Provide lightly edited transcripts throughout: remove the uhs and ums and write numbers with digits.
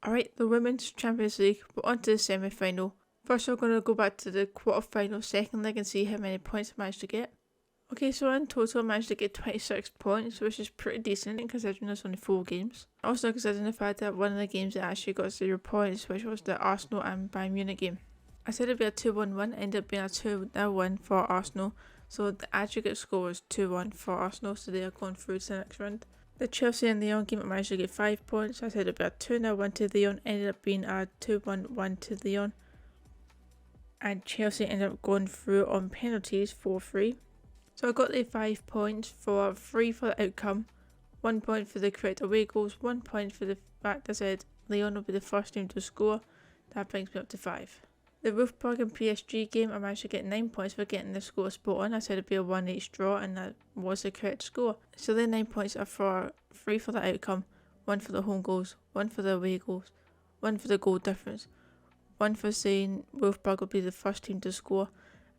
Alright, the Women's Champions League, we're on to the semi-final. First we're going to go back to the quarter-final second leg and see how many points I managed to get. Okay, so in total I managed to get 26 points, which is pretty decent considering there's only 4 games. Also considering the fact that one of the games that actually got 0 points, which was the Arsenal and Bayern Munich game. I said it'd be a 2-1 win, ended up being a 2-0 win for Arsenal, so the aggregate score was 2-1 for Arsenal, so they are going through to the next round. The Chelsea and Lyon game I managed to get 5 points. I said it'd be a 2-0 win to Lyon, ended up being a 2-1 win to Lyon. And Chelsea ended up going through on penalties 4-3. So I got the 5 points for 3 for the outcome, 1 point for the correct away goals, 1 point for the fact I said Lyon will be the first team to score. That brings me up to 5. The Wolfsburg and PSG game I managed to get 9 points for getting the score spot on. I said it'd be a 1-each draw and that was the correct score. So the 9 points are for 3 for the outcome, 1 for the home goals, 1 for the away goals, 1 for the goal difference, 1 for saying Wolfsburg will be the first team to score,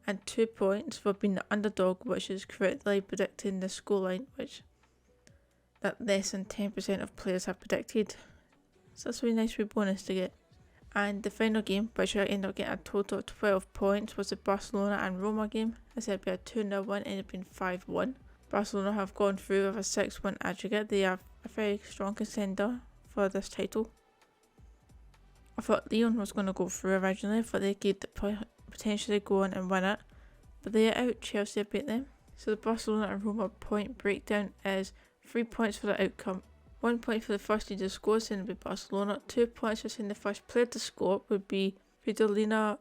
and 2 points for being the underdog, which is correctly predicting the scoreline, which that less than 10% of players have predicted. So that's a really nice wee bonus to get. And the final game, which I ended up getting a total of 12 points, was the Barcelona and Roma game. I said it'd be a 2-0 win, ended up being 5-1. Barcelona have gone through with a 6-1 aggregate. They are a very strong contender for this title. I thought Lyon was going to go through originally. I thought they could potentially go on and win it, but they are out. Chelsea beat them. So the Barcelona and Roma point breakdown is 3 points for the outcome, 1 point for the first team to score, saying it would be Barcelona, 2 points for saying the first player to score would be Fridolina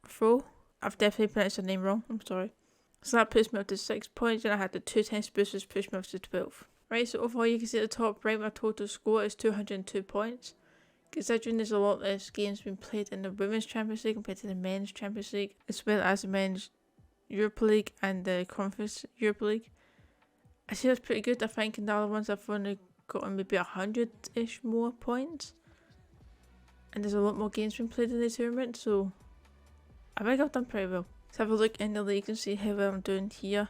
Fro. I've definitely pronounced her name wrong, I'm sorry. So that puts me up to 6 points, and I had the 2 times boost, which pushed me up to 12. Right, so overall you can see at the top right, my total score is 202 points. Considering there's a lot less games being played in the Women's Champions League compared to the Men's Champions League, as well as the Men's Europa League and the Conference Europa League, I see that's pretty good. I think in the other ones I've only gotten maybe 100-ish more points, and there's a lot more games being played in the tournament, so I think I've done pretty well. Let's have a look in the league and see how well I'm doing here.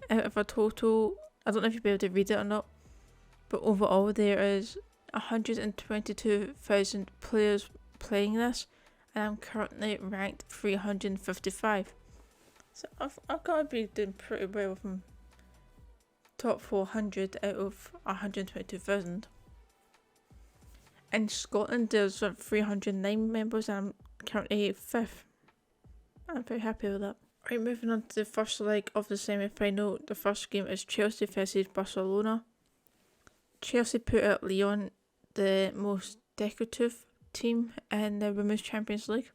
Out of a total, I don't know if you'll be able to read it or not, but overall there is 122,000 players playing this, and I'm currently ranked 355. So I've got to be doing pretty well from top 400 out of 122,000. In Scotland there's 309 members and I'm currently 5th. I'm very happy with that. Right, moving on to the first leg of the semi-final. The first game is Chelsea versus Barcelona. Chelsea put out Lyon, the most decorative team in the Women's Champions League,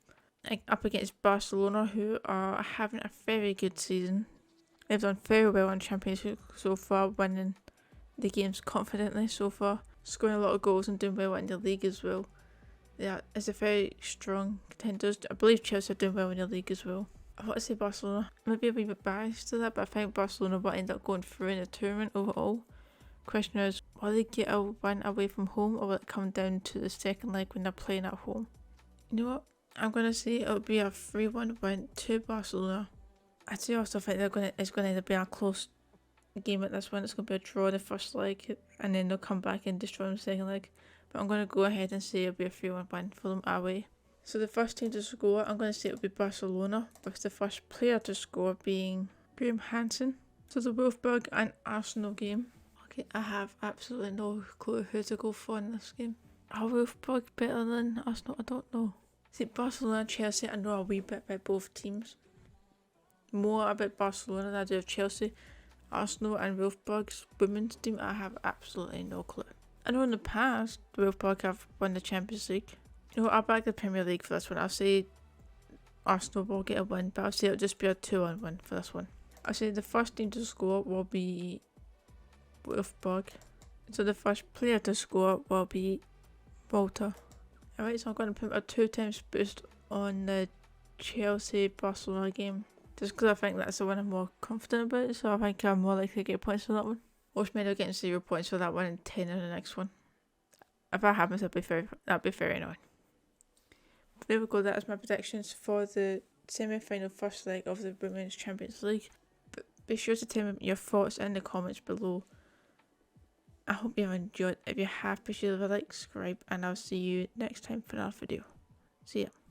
up against Barcelona, who are having a very good season. They've done very well in Champions League so far, winning the games confidently so far, scoring a lot of goals and doing well in the league as well. Yeah, it's a very strong contenders. I believe Chelsea are doing well in the league as well. I want to say Barcelona, maybe a wee bit biased to that, but I think Barcelona will end up going through in the tournament overall. Question is, will they get a win away from home, or will it come down to the second leg when they're playing at home? You know what? I'm going to say it'll be a 3-1 win to Barcelona. I do also think it's going to end up being a close game at this one. It's going to be a draw in the first leg, and then they'll come back and destroy them in the second leg. But I'm going to go ahead and say it'll be a 3-1 win for them away. So the first team to score, I'm going to say it'll be Barcelona, with the first player to score being Graham Hansen. So the Wolfsburg and Arsenal game. Okay, I have absolutely no clue who to go for in this game. Are Wolfsburg better than Arsenal? I don't know. See, Barcelona and Chelsea, I know a wee bit about both teams. More about Barcelona than I do of Chelsea. Arsenal and Wolfsburg's women's team, I have absolutely no clue. I know in the past, Wolfsburg have won the Champions League. You know, I'll back the Premier League for this one. I'll say Arsenal will get a win, but I'll say it'll just be a 2-1 win for this one. I'll say the first team to score will be Wolfsburg. So the first player to score will be Walter. Alright, so I'm going to put a 2 times boost on the Chelsea-Barcelona game. Just because I think that's the one I'm more confident about, so I think I'm more likely to get points for that one. Most men are getting 0 points for that one and 10 in the next one. If that happens, that'd be very annoying. But there we go, that is my predictions for the semi-final first leg of the Women's Champions League. But be sure to tell me your thoughts in the comments below I hope you have enjoyed. If you have, please leave a like, subscribe, and I'll see you next time for another video. See ya.